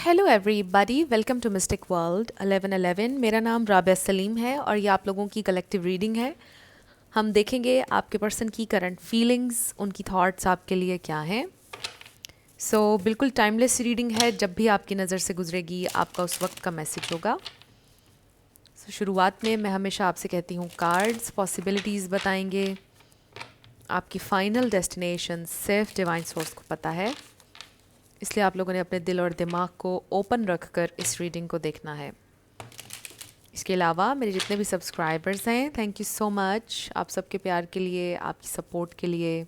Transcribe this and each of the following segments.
Hello everybody, welcome to mystic world 1111। मेरा नाम राबिया सलीम है और ये आप लोगों की कलेक्टिव रीडिंग है। हम देखेंगे आपके पर्सन की करंट फीलिंग्स, उनकी थॉट्स आपके लिए क्या हैं। बिल्कुल टाइमलेस रीडिंग है, जब भी आपकी नज़र से गुजरेगी आपका उस वक्त का मैसेज होगा। शुरुआत में मैं हमेशा आपसे कहती हूँ कार्ड्स पॉसिबिलिटीज़ बताएंगे। आपकी फाइनल डेस्टिनेशन सिर्फ डिवाइन सोर्स को पता है, इसलिए आप लोगों ने अपने दिल और दिमाग को ओपन रखकर इस रीडिंग को देखना है। इसके अलावा मेरे जितने भी सब्सक्राइबर्स हैं, थैंक यू सो मच आप सबके प्यार के लिए, आपकी सपोर्ट के लिए।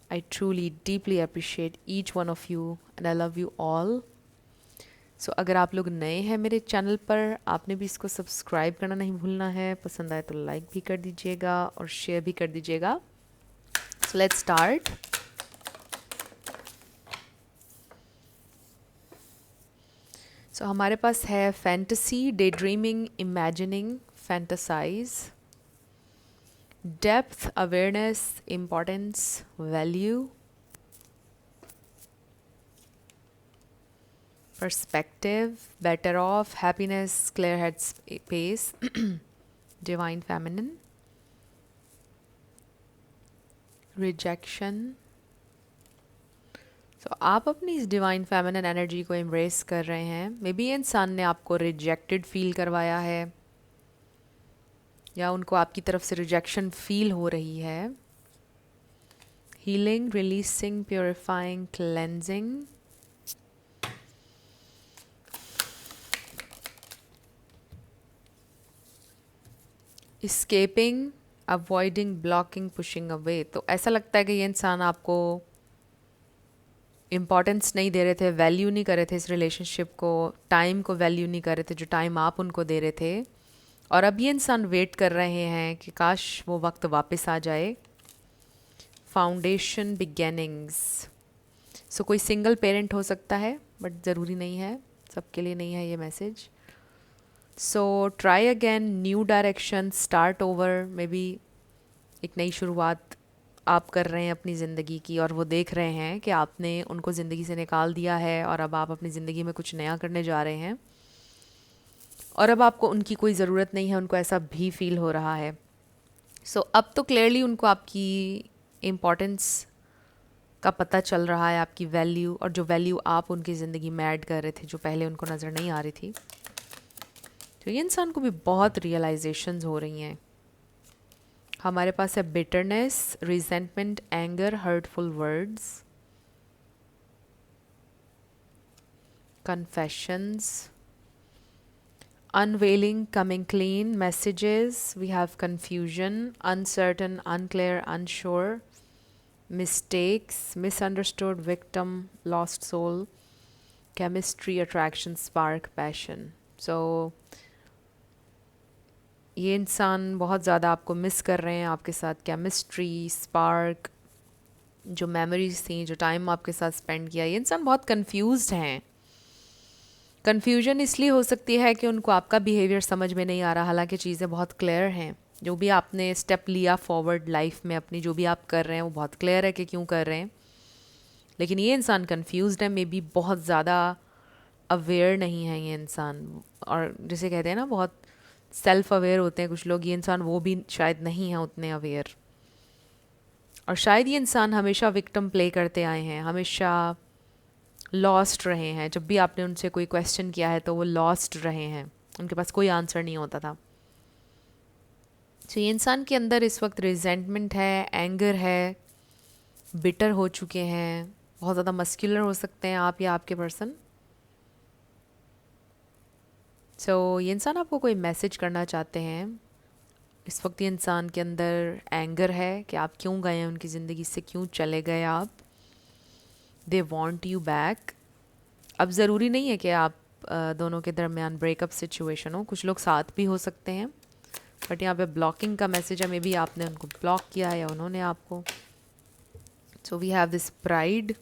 I truly deeply appreciate each one of you and I love you all. अगर आप लोग नए हैं मेरे चैनल पर, आपने भी इसको सब्सक्राइब करना नहीं भूलना है। पसंद आए तो लाइक भी कर दीजिएगा और शेयर भी कर दीजिएगा। Let's start. हमारे पास है fantasy, daydreaming, imagining, fantasize, depth, awareness, importance, value, perspective, better off, happiness, clear head space, divine feminine, rejection. आप अपनी इस डिवाइन फेमिनिन एनर्जी को एम्ब्रेस कर रहे हैं। मे बी इंसान ने आपको रिजेक्टेड फील करवाया है या उनको आपकी तरफ से रिजेक्शन फील हो रही है। Healing, releasing, purifying, cleansing, escaping, avoiding, blocking, pushing away. तो ऐसा लगता है कि ये इंसान आपको इम्पॉर्टेंस नहीं दे रहे थे, वैल्यू नहीं कर रहे थे इस रिलेशनशिप को, टाइम को वैल्यू नहीं कर रहे थे जो टाइम आप उनको दे रहे थे। और अब ये इंसान वेट कर रहे हैं कि काश वो वक्त वापस आ जाए। फाउंडेशन, बिगेनिंग्स। कोई सिंगल पेरेंट हो सकता है बट ज़रूरी नहीं है, सबके लिए नहीं है ये message. Try again, new direction, start over. May be एक नई शुरुआत आप कर रहे हैं अपनी ज़िंदगी की और वो देख रहे हैं कि आपने उनको ज़िंदगी से निकाल दिया है और अब आप अपनी ज़िंदगी में कुछ नया करने जा रहे हैं और अब आपको उनकी कोई ज़रूरत नहीं है, उनको ऐसा भी फील हो रहा है। अब तो क्लियरली उनको आपकी इम्पोर्टेंस का पता चल रहा है, आपकी वैल्यू, और जो वैल्यू आप उनकी ज़िंदगी में ऐड कर रहे थे जो पहले उनको नज़र नहीं आ रही थी। तो ये इंसान को भी बहुत रियलाइजेशंस हो रही हैं। हमारे पास है bitterness, resentment, anger, hurtful words, confessions, unveiling, coming clean, messages. We have confusion, uncertain, unclear, unsure, mistakes, misunderstood, victim, lost soul, chemistry, attraction, spark, passion. ये इंसान बहुत ज़्यादा आपको मिस कर रहे हैं, आपके साथ केमिस्ट्री, स्पार्क, जो मेमोरीज थी, जो टाइम आपके साथ स्पेंड किया। ये इंसान बहुत कंफ्यूज्ड हैं। कन्फ्यूजन इसलिए हो सकती है कि उनको आपका बिहेवियर समझ में नहीं आ रहा, हालांकि चीज़ें बहुत क्लियर हैं। जो भी आपने स्टेप लिया फॉरवर्ड लाइफ में अपनी, जो भी आप कर रहे हैं वो बहुत क्लियर है कि क्यों कर रहे हैं। लेकिन ये इंसान कंफ्यूज्ड है, मे बी बहुत ज़्यादा अवेयर नहीं है ये इंसान, और जिसे कहते हैं ना बहुत सेल्फ अवेयर होते हैं कुछ लोग, ये इंसान वो भी शायद नहीं है उतने अवेयर। और शायद ये इंसान हमेशा विक्टिम प्ले करते आए हैं, हमेशा लॉस्ट रहे हैं। जब भी आपने उनसे कोई क्वेश्चन किया है तो वो लॉस्ट रहे हैं, उनके पास कोई आंसर नहीं होता था। ये इंसान के अंदर इस वक्त रिजेंटमेंट है, एंगर है, बिटर हो चुके हैं, बहुत ज़्यादा मस्कुलर हो सकते हैं आप या आपके पर्सन। ये इंसान आपको कोई मैसेज करना चाहते हैं। इस वक्त ये इंसान के अंदर एंगर है कि आप क्यों गए हैं उनकी ज़िंदगी से, क्यों चले गए आप। They want you back. अब ज़रूरी नहीं है कि आप दोनों के दरमियान ब्रेकअप सिचुएशन हो, कुछ लोग साथ भी हो सकते हैं, बट यहाँ पे ब्लॉकिंग का मैसेज है। मे बी आपने उनको ब्लॉक किया है या उन्होंने आपको। We have this pride.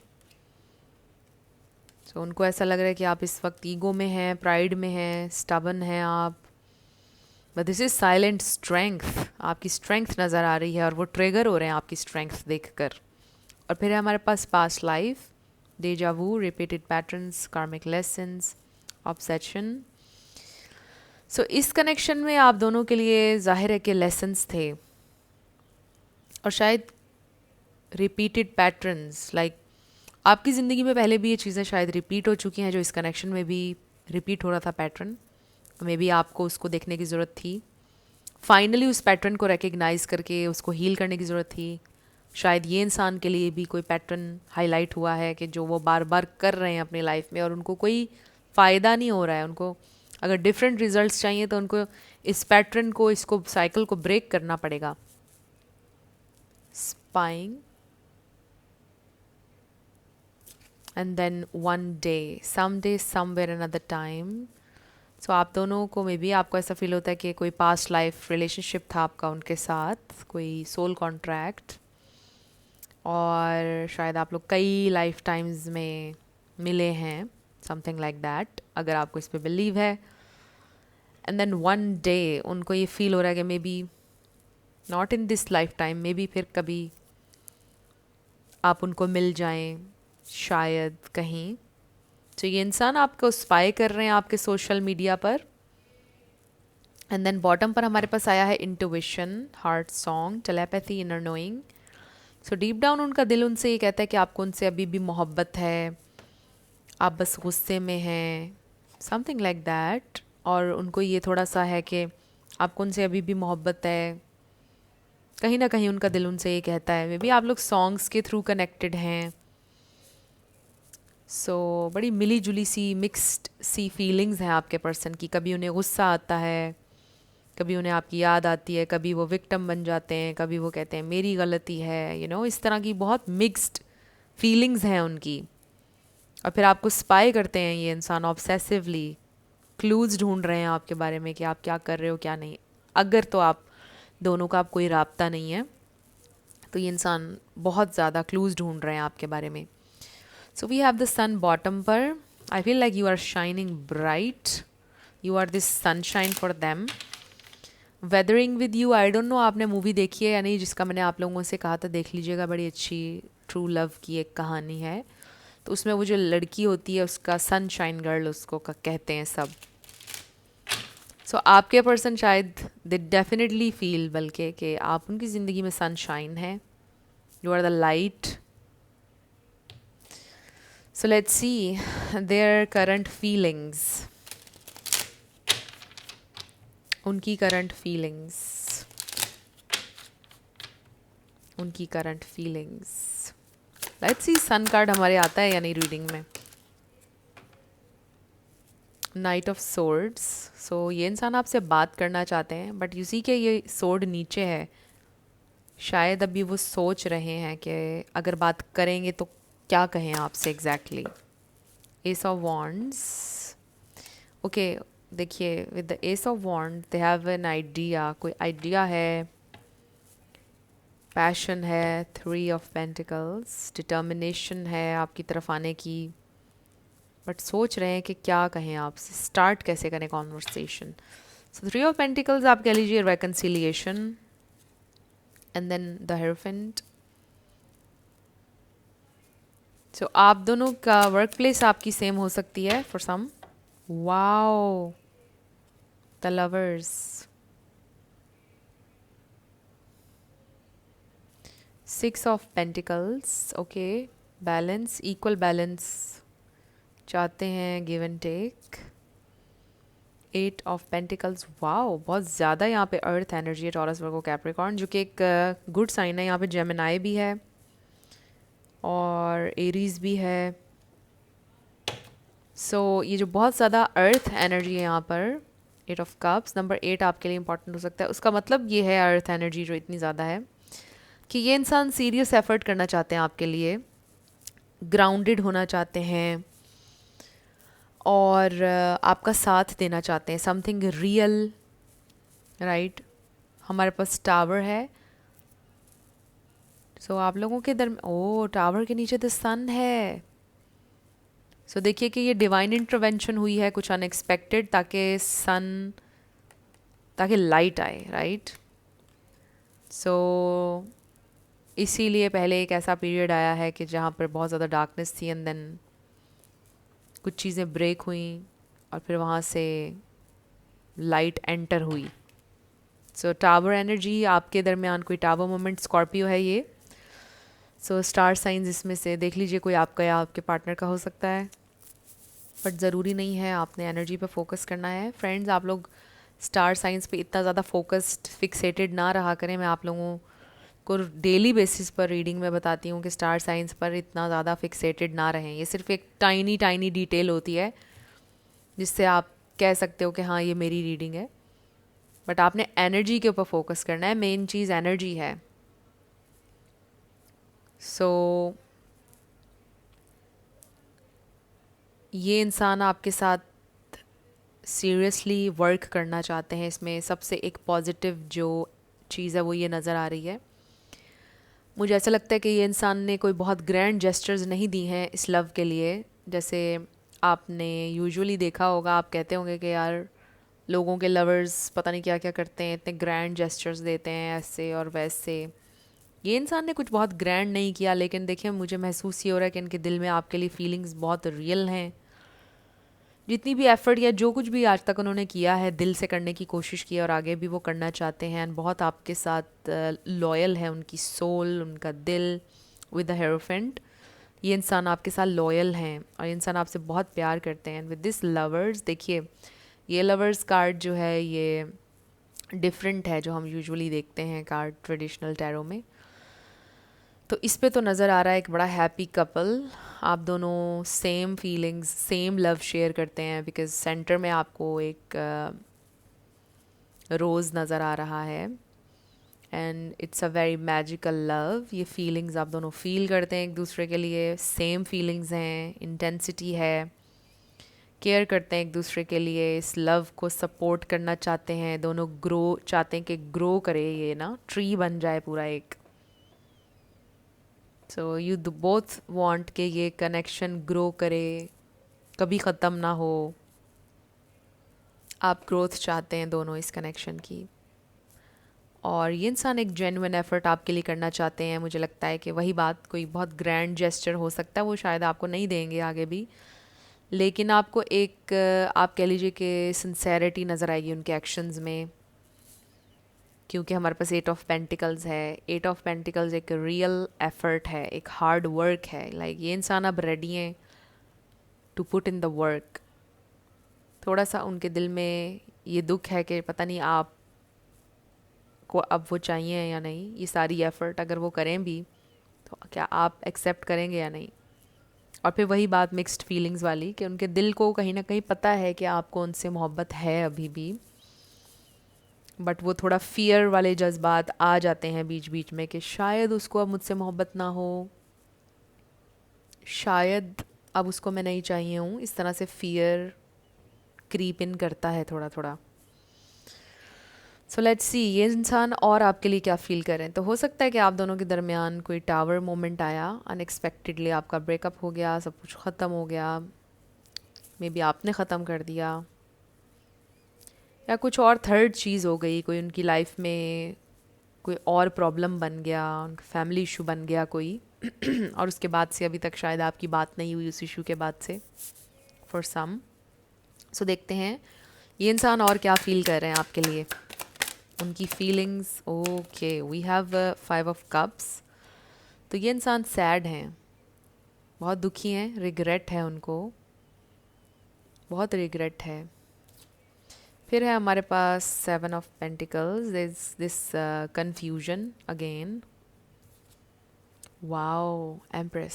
उनको ऐसा लग रहा है कि आप इस वक्त ईगो में हैं, प्राइड में हैं, स्टबन हैं आप, but this is silent strength. आपकी स्ट्रेंथ नज़र आ रही है और वो ट्रिगर हो रहे हैं आपकी स्ट्रेंथ देखकर। और फिर है हमारे पास पास्ट लाइफ, डेजा वू, रिपीटेड पैटर्न्स, कार्मिक लेसन्स, ऑब्सेशन। सो इस कनेक्शन में आप दोनों के लिए जाहिर है कि लेसन्स थे और शायद रिपीटेड पैटर्न्स, लाइक आपकी ज़िंदगी में पहले भी ये चीज़ें शायद रिपीट हो चुकी हैं जो इस कनेक्शन में भी रिपीट हो रहा था पैटर्न। मे बी आपको उसको देखने की ज़रूरत थी, फाइनली उस पैटर्न को रिकग्नाइज़ करके उसको हील करने की ज़रूरत थी। शायद ये इंसान के लिए भी कोई पैटर्न हाईलाइट हुआ है कि जो वो बार बार कर रहे हैं अपनी लाइफ में और उनको कोई फ़ायदा नहीं हो रहा है। उनको अगर डिफरेंट रिजल्ट्स चाहिए तो उनको इस पैटर्न को, इसको साइकिल को ब्रेक करना पड़ेगा। Spying and then one day, some day, somewhere, another time. So आप दोनों को मे बी आपको ऐसा फील होता है कि कोई पास्ट लाइफ रिलेशनशिप था आपका उनके साथ, कोई सोल कॉन्ट्रैक्ट, और शायद आप लोग कई लाइफ टाइम्स में मिले हैं, समथिंग लाइक दैट, अगर आपको इस पे बिलीव है। एंड देन वन डे उनको ये फील हो रहा है कि may be not in this life time, may be फिर कभी आप उनको मिल जाएं शायद कहीं। तो ये इंसान आपको स्पाई कर रहे हैं आपके सोशल मीडिया पर। एंड देन बॉटम पर हमारे पास आया है intuition, heart song, telepathy, inner knowing. So deep down उनका दिल उनसे ये कहता है कि आपको उनसे अभी भी मोहब्बत है, आप बस गुस्से में हैं, समथिंग लाइक दैट। और उनको ये थोड़ा सा है कि आपको उनसे अभी भी मोहब्बत है, कहीं ना कहीं उनका दिल उनसे ये कहता है। मे बी आप लोग सॉन्ग्स के थ्रू कनेक्टेड हैं। सो बड़ी मिली जुली सी, मिक्स्ड सी फीलिंग्स हैं आपके पर्सन की। कभी उन्हें गुस्सा आता है, कभी उन्हें आपकी याद आती है, कभी वो विक्टिम बन जाते हैं, कभी वो कहते हैं मेरी गलती है, इस तरह की बहुत मिक्स्ड फीलिंग्स हैं उनकी। और फिर आपको स्पाई करते हैं ये इंसान ऑब्सेसिवली, क्लूज ढूंढ रहे हैं आपके बारे में कि आप क्या कर रहे हो क्या नहीं। अगर तो आप दोनों का आप कोई राब्ता नहीं है तो ये इंसान बहुत ज़्यादा क्लूज ढूंढ रहे हैं आपके बारे में। So we have the sun bottom पर। I feel like you are shining bright, you are this sunshine for them. Weathering with you, I don't know आपने मूवी देखी है या नहीं, जिसका मैंने आप लोगों से कहा था देख लीजिएगा, बड़ी अच्छी ट्रू लव की एक कहानी है। तो उसमें वो जो लड़की होती है उसका सनशाइन गर्ल उसको कहते हैं सब। सो आपके पर्सन शायद दे डेफिनेटली फील बल्कि कि आप उनकी ज़िंदगी में सनशाइन है, you are the light. So let's see their current feelings, उनकी करंट फीलिंग्स, उनकी current feelings. Let's see sun card हमारे आता है या नहीं रीडिंग में। Night of swords. सो ये इंसान आपसे बात करना चाहते हैं बट यू सी के ये सोर्ड नीचे है। शायद अभी वो सोच रहे हैं कि अगर बात करेंगे तो क्या कहें आपसे exactly. Ace of wands. Okay देखिए with the ace of wand they have an idea, कोई आइडिया है, पैशन है, थ्री ऑफ पेंटिकल्स, डिटर्मिनेशन है आपकी तरफ आने की, बट सोच रहे हैं कि क्या कहें आपसे, स्टार्ट कैसे करें conversation. So three of pentacles आप कह लीजिए reconciliation, and then the hierophant. So आप दोनों का वर्क प्लेस आपकी सेम हो सकती है for some. Wow, the lovers, six of pentacles. Okay, balance, equal balance चाहते हैं, give and take. Eight of pentacles, wow बहुत ज़्यादा यहाँ पे अर्थ एनर्जी है, टॉरस वर्गो कैप्रिकॉर्न, जो कि एक गुड साइन है। यहाँ पे जेमिनाई भी है और एरीज भी है। सो ये जो बहुत ज़्यादा अर्थ एनर्जी है यहाँ पर, एट ऑफ कप्स, नंबर 8 आपके लिए इंपॉर्टेंट हो सकता है। उसका मतलब ये है अर्थ एनर्जी जो इतनी ज़्यादा है कि ये इंसान सीरियस एफर्ट करना चाहते हैं आपके लिए, ग्राउंडेड होना चाहते हैं और आपका साथ देना चाहते हैं, समथिंग रियल, राइट। हमारे पास टावर है। सो आप लोगों के ओ टावर के नीचे द सन है। सो देखिए कि ये डिवाइन इंटरवेंशन हुई है कुछ अनएक्सपेक्टेड, ताकि लाइट आए, राइट। सो इसीलिए पहले एक ऐसा पीरियड आया है कि जहाँ पर बहुत ज़्यादा डार्कनेस थी एंड देन कुछ चीज़ें ब्रेक हुई और फिर वहाँ से लाइट एंटर हुई. सो टावर एनर्जी आपके दरमियान कोई टावर मोमेंट स्कॉर्पियो है ये. सो स्टार साइंस इसमें से देख लीजिए, कोई आपका या आपके पार्टनर का हो सकता है, बट ज़रूरी नहीं है. आपने एनर्जी पे फोकस करना है. फ्रेंड्स, आप लोग स्टार साइंस पे इतना ज़्यादा फोकस्ड फिक्सेटेड ना रहा करें. मैं आप लोगों को डेली बेसिस पर रीडिंग में बताती हूँ कि स्टार साइंस पर इतना ज़्यादा फिक्सेटेड ना रहें. ये सिर्फ एक टाइनी टाइनी डिटेल होती है जिससे आप कह सकते हो कि हाँ ये मेरी रीडिंग है, बट आपने एनर्जी के ऊपर फोकस करना है. मेन चीज़ एनर्जी है. सो ये इंसान आपके साथ सीरियसली वर्क करना चाहते हैं. इसमें सबसे एक पॉजिटिव जो चीज़ है वो ये नज़र आ रही है. मुझे ऐसा लगता है कि ये इंसान ने कोई बहुत ग्रैंड जेस्चर्स नहीं दी हैं इस लव के लिए. जैसे आपने यूजुअली देखा होगा, आप कहते होंगे कि यार लोगों के लवर्स पता नहीं क्या क्या करते हैं, इतने ग्रैंड जेस्चर्स देते हैं ऐसे और वैसे. ये इंसान ने कुछ बहुत ग्रैंड नहीं किया, लेकिन देखिए मुझे महसूस ये हो रहा है कि इनके दिल में आपके लिए फीलिंग्स बहुत रियल हैं. जितनी भी एफ़र्ट या जो कुछ भी आज तक उन्होंने किया है दिल से करने की कोशिश की और आगे भी वो करना चाहते हैं. एंड बहुत आपके साथ लॉयल है उनकी सोल, उनका दिल विद द हेरोफेंट. ये इंसान आपके साथ लॉयल हैं और ये इंसान आपसे बहुत प्यार करते हैं. विद दिस लवर्स, देखिए ये लवर्स कार्ड जो है ये डिफरेंट है जो हम यूजुअली देखते हैं कार्ड ट्रेडिशनल टैरो में. तो इस पे तो नज़र आ रहा है एक बड़ा हैप्पी कपल. आप दोनों same feelings, same love share करते हैं, बिकॉज सेंटर में आपको एक रोज़ नज़र आ रहा है and it's a very magical love. ये फीलिंग्स आप दोनों फील करते हैं एक दूसरे के लिए. सेम फीलिंग्स हैं, इंटेंसिटी है, केयर करते हैं एक दूसरे के लिए. इस लव को सपोर्ट करना चाहते हैं दोनों. ग्रो चाहते हैं कि ग्रो करे, ये ना ट्री बन जाए पूरा एक. सो यू बोथ वांट के ये कनेक्शन ग्रो करे, कभी ख़त्म ना हो. आप ग्रोथ चाहते हैं दोनों इस कनेक्शन की. और ये इंसान एक जेन्युइन एफर्ट आपके लिए करना चाहते हैं. मुझे लगता है कि वही बात, कोई बहुत ग्रैंड जेस्चर हो सकता है वो शायद आपको नहीं देंगे आगे भी, लेकिन आपको एक आप कह लीजिए कि सिंसेरिटी नज़र आएगी उनके एक्शंस में. क्योंकि हमारे पास 8 ऑफ पेंटिकल्स है. 8 ऑफ पेंटिकल्स एक रियल एफर्ट है, एक हार्ड वर्क है. लाइक ये इंसान अब रेडी हैं to put in the work. थोड़ा सा उनके दिल में ये दुख है कि पता नहीं आप को अब वो चाहिए या नहीं. ये सारी एफ़र्ट अगर वो करें भी तो क्या आप एक्सेप्ट करेंगे या नहीं. और फिर वही बात मिक्स्ड फीलिंग्स वाली कि उनके दिल को कहीं ना कहीं पता है कि आपको उनसे मोहब्बत है अभी भी, बट वो थोड़ा फियर वाले जज्बात आ जाते हैं बीच बीच में कि शायद उसको अब मुझसे मोहब्बत ना हो, शायद अब उसको मैं नहीं चाहिए हूँ. इस तरह से फियर क्रीप इन करता है थोड़ा थोड़ा. सो लेट्स सी ये इंसान और आपके लिए क्या फ़ील करें. तो हो सकता है कि आप दोनों के दरमियान कोई टावर मोमेंट आया, अनएक्सपेक्टेडली आपका ब्रेकअप हो गया, सब कुछ ख़त्म हो गया, मे बी आपने ख़त्म कर दिया, या कुछ और थर्ड चीज़ हो गई, कोई उनकी लाइफ में कोई और प्रॉब्लम बन गया, उनका फैमिली इशू बन गया कोई और उसके बाद से अभी तक शायद आपकी बात नहीं हुई उस इशू के बाद से फॉर सम. सो देखते हैं ये इंसान और क्या फ़ील कर रहे हैं आपके लिए, उनकी feelings. Okay, we have 5 of cups. तो ये इंसान सैड हैं, बहुत दुखी हैं, रिग्रेट है उनको, बहुत रिग्रेट है. फिर है हमारे पास 7 of pentacles. Is this confusion again. Wow, empress.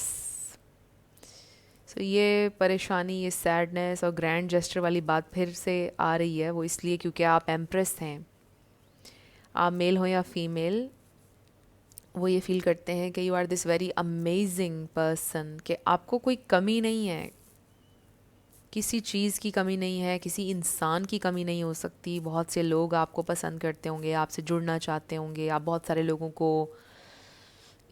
So ये परेशानी, ये सैडनेस और ग्रैंड जेस्टर वाली बात फिर से आ रही है. वो इसलिए क्योंकि आप एम्प्रेस हैं. आप मेल हो या फीमेल, वो ये फील करते हैं कि you are this very amazing person, कि आपको कोई कमी नहीं है, किसी चीज़ की कमी नहीं है, किसी इंसान की कमी नहीं हो सकती. बहुत से लोग आपको पसंद करते होंगे, आपसे जुड़ना चाहते होंगे, आप बहुत सारे लोगों को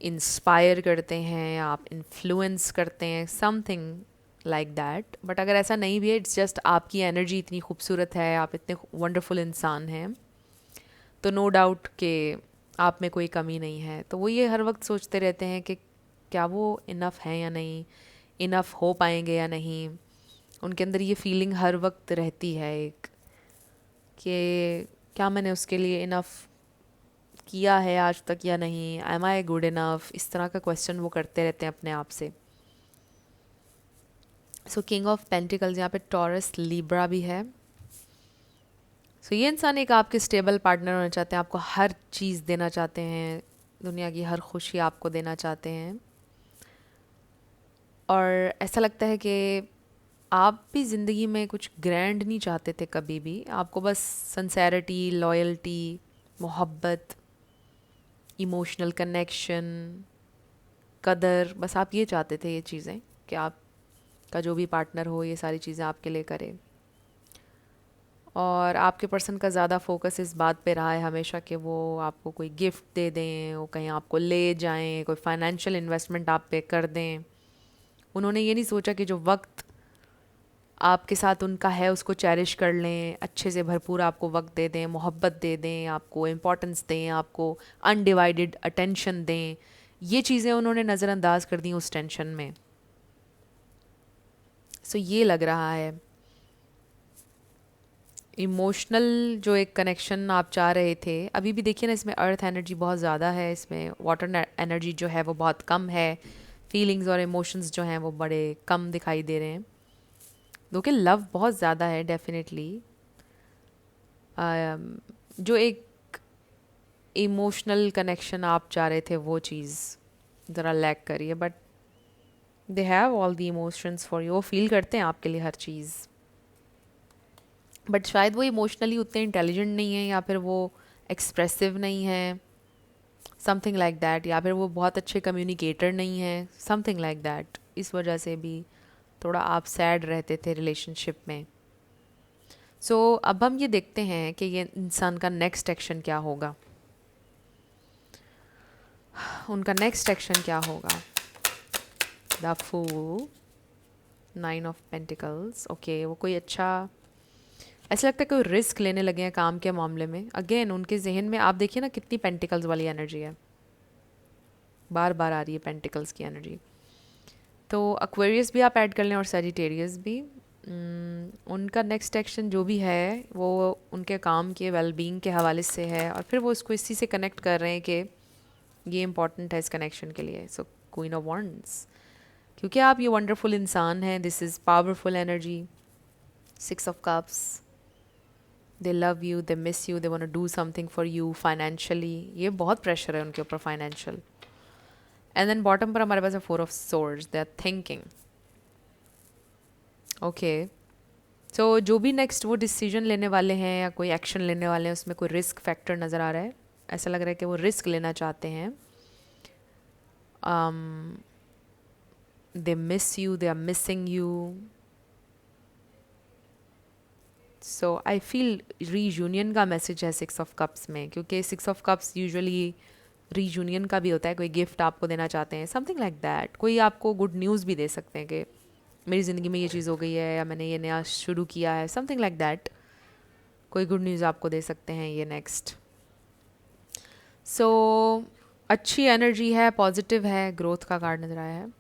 इंस्पायर करते हैं, आप इन्फ्लुएंस करते हैं, समथिंग लाइक दैट. बट अगर ऐसा नहीं भी है, इट्स जस्ट आपकी एनर्जी इतनी खूबसूरत है, आप इतने वंडरफुल इंसान हैं, तो नो डाउट कि आप में कोई कमी नहीं है। तो वो ये हर वक्त सोचते रहते हैं कि क्या वो इनफ है या नहीं, इनफ हो पाएंगे या नहीं। उनके अंदर ये फीलिंग हर वक्त रहती है एक, कि क्या मैंने उसके लिए इनफ किया है आज तक या नहीं, एम आई गुड इनफ, इस तरह का क्वेश्चन वो करते रहते हैं अपने आप से। सो किंग ऑफ पेंटिकल्स यहाँ पे टॉरस लिब्रा भी है। सो ये इंसान एक आपके स्टेबल पार्टनर होना चाहते हैं, आपको हर चीज़ देना चाहते हैं, दुनिया की हर खुशी आपको देना चाहते हैं। और ऐसा लगता है कि आप भी ज़िंदगी में कुछ ग्रैंड नहीं चाहते थे कभी भी, आपको बस सिंसेरिटी, लॉयल्टी, मोहब्बत, इमोशनल कनेक्शन, कदर, बस आप ये चाहते थे ये चीज़ें, कि आपका जो भी पार्टनर हो ये सारी चीज़ें आपके लिए करे। और आपके पर्सन का ज़्यादा फोकस इस बात पे रहा है हमेशा कि वो आपको कोई गिफ्ट दे दें, वो कहीं आपको ले जाएं, कोई फाइनेंशियल इन्वेस्टमेंट आप पे कर दें। उन्होंने ये नहीं सोचा कि जो वक्त आपके साथ उनका है उसको चेरिश कर लें, अच्छे से भरपूर आपको वक्त दे दें, मोहब्बत दे दें, आपको इम्पोर्टेंस दें, आपको अनडिवाइडेड अटेंशन दें। ये चीज़ें उन्होंने नज़रअंदाज कर दी उस टेंशन में। सो ये लग रहा है इमोशनल जो एक कनेक्शन आप चाह रहे थे, अभी भी देखिए ना इसमें अर्थ एनर्जी बहुत ज़्यादा है, इसमें वाटर एनर्जी जो है वो बहुत कम है, फीलिंग्स और इमोशंस जो हैं वो बड़े कम दिखाई दे रहे हैं। दो कि लव बहुत ज़्यादा है डेफिनेटली, जो एक इमोशनल कनेक्शन आप चाह रहे थे वो चीज़ ज़रा लैक करिए, but they have all the emotions for you, वो फील करते हैं आपके लिए हर चीज़। बट शायद वो इमोशनली उतने इंटेलिजेंट नहीं है, या फिर वो एक्सप्रेसिव नहीं है, समथिंग लाइक दैट, या फिर वो बहुत अच्छे कम्युनिकेटर नहीं है, समथिंग लाइक दैट। इस वजह से भी थोड़ा आप सैड रहते थे रिलेशनशिप में। सो अब हम ये देखते हैं कि ये इंसान का नेक्स्ट एक्शन क्या होगा, उनका नेक्स्ट एक्शन क्या होगा। The fool, 9 of pentacles, okay, वो कोई अच्छा, ऐसा लगता है कोई रिस्क लेने लगे हैं काम के मामले में। अगेन उनके जहन में आप देखिए ना कितनी पेंटिकल्स वाली एनर्जी है, बार बार आ रही है पेंटिकल्स की एनर्जी। तो एक्वेरियस भी आप ऐड कर लें और सैजिटेरियस भी। उनका नेक्स्ट एक्शन जो भी है वो उनके काम के वेलबींग के हवाले से है, और फिर वो इसको इसी से कनेक्ट कर रहे हैं कि ये इंपॉर्टेंट है इस कनेक्शन के लिए। सो क्वीन ऑफ वॉन्ड्स, क्योंकि आप ये वंडरफुल इंसान हैं, this is powerful energy. 6 of cups, they love you, they miss you, they want to do something for you financially, ये बहुत प्रेशर है उनके ऊपर फाइनेंशियल। एंड देन बॉटम पर हमारे पास है 4 of swords, they are thinking. Okay, so जो भी नेक्स्ट वो डिसीजन लेने वाले हैं या कोई एक्शन लेने वाले हैं उसमें कोई रिस्क फैक्टर नज़र आ रहा है। ऐसा लग रहा है कि वो रिस्क लेना चाहते हैं। They miss you, they are missing you. So I feel reunion का मैसेज है 6 ऑफ कप्स में, क्योंकि 6 ऑफ कप्स यूजुअली रीयूनियन का भी होता है, कोई गिफ्ट आपको देना चाहते हैं, समथिंग लाइक दैट। कोई आपको गुड न्यूज़ भी दे सकते हैं कि मेरी ज़िंदगी में ये चीज़ हो गई है, या मैंने ये नया शुरू किया है, समथिंग लाइक दैट। कोई गुड न्यूज़ आपको दे सकते हैं ये नेक्स्ट। सो अच्छी एनर्जी है, पॉजिटिव है, ग्रोथ का कार्ड नज़र आया है।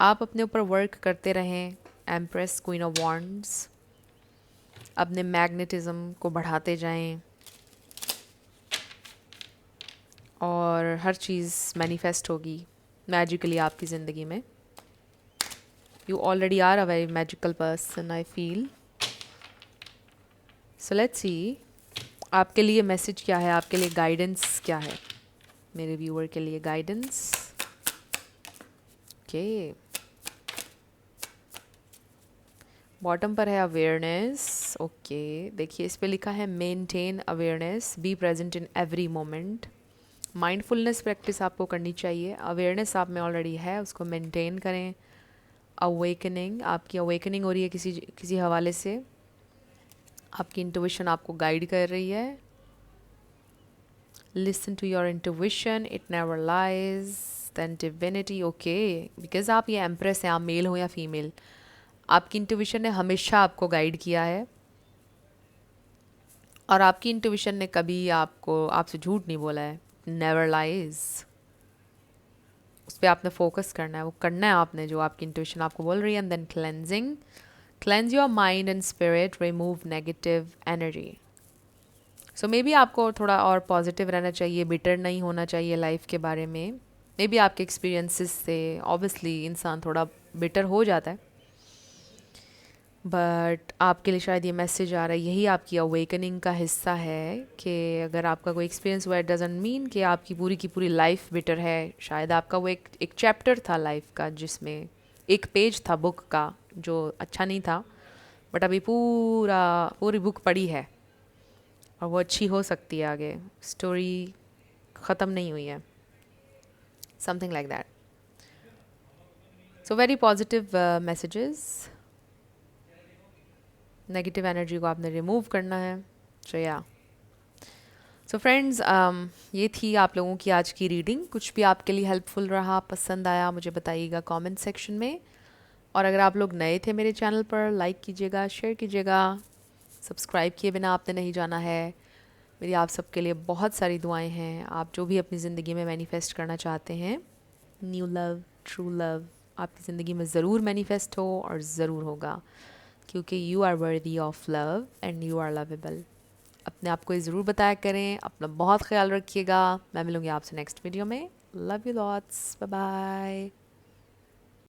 आप अपने ऊपर वर्क करते रहें। एम्प्रेस, क्वीन ऑफ वॉन्ड्स, अपने मैग्नेटिज्म को बढ़ाते जाएं और हर चीज़ मैनिफेस्ट होगी मैजिकली आपकी ज़िंदगी में। You already are a very magical person, I feel. So let's see आपके लिए मैसेज क्या है, आपके लिए गाइडेंस क्या है, मेरे व्यूअर के लिए गाइडेंस। ओके, बॉटम पर है अवेयरनेस। ओके, देखिए इस पे लिखा है maintain awareness, be present in every moment. Mindfulness practice आपको करनी चाहिए। अवेयरनेस आप में ऑलरेडी है, उसको मेंटेन करें। अवेकनिंग, आपकी अवेकनिंग हो रही है किसी हवाले से, आपकी इंट्यूशन आपको गाइड कर रही है। Listen to your intuition, it never lies, then divinity. Okay, because आप ये एम्प्रेस हैं, आप मेल हो या फीमेल, आपकी इंट्यूशन ने हमेशा आपको गाइड किया है, और आपकी इंट्यूशन ने कभी आपसे झूठ नहीं बोला है। Never lies. उस पर आपने फोकस करना है, वो करना है आपने जो आपकी इंट्यूशन आपको बोल रही है। And then cleansing, cleanse your mind and spirit, remove negative energy. So maybe आपको थोड़ा और पॉजिटिव रहना चाहिए, बिटर नहीं होना चाहिए लाइफ के बारे में। मे बी आपके एक्सपीरियंसेस से ऑब्वियसली इंसान थोड़ा बिटर हो जाता है, बट आपके लिए शायद ये मैसेज आ रहा है, यही आपकी अवेकनिंग का हिस्सा है कि अगर आपका कोई एक्सपीरियंस हुआ, इट डजंट मीन कि आपकी पूरी की पूरी लाइफ बिटर है। शायद आपका वो एक चैप्टर था लाइफ का, जिसमें एक पेज था बुक का जो अच्छा नहीं था, बट अभी पूरी बुक पड़ी है और वो अच्छी हो सकती है। आगे स्टोरी ख़त्म नहीं हुई है, something like that. So very positive messages. Negative energy को आपने रिमूव करना है। सो या सो फ्रेंड्स, ये थी आप लोगों की आज की रीडिंग। कुछ भी आपके लिए हेल्पफुल रहा, पसंद आया, मुझे बताइएगा कमेंट सेक्शन में। और अगर आप लोग नए थे मेरे चैनल पर, लाइक कीजिएगा, शेयर कीजिएगा, सब्सक्राइब किए बिना आपने नहीं जाना है। मेरी आप सबके लिए बहुत सारी दुआएं हैं। आप जो भी अपनी ज़िंदगी में मैनिफेस्ट करना चाहते हैं, न्यू लव, ट्रू लव, आपकी ज़िंदगी में ज़रूर मैनिफेस्ट हो और ज़रूर होगा, क्योंकि you are worthy of love and you are lovable. अपने आप को ये ज़रूर बताया करें। अपना बहुत ख्याल रखिएगा। मैं मिलूँगी आपसे नेक्स्ट वीडियो में। Love you lots, bye bye.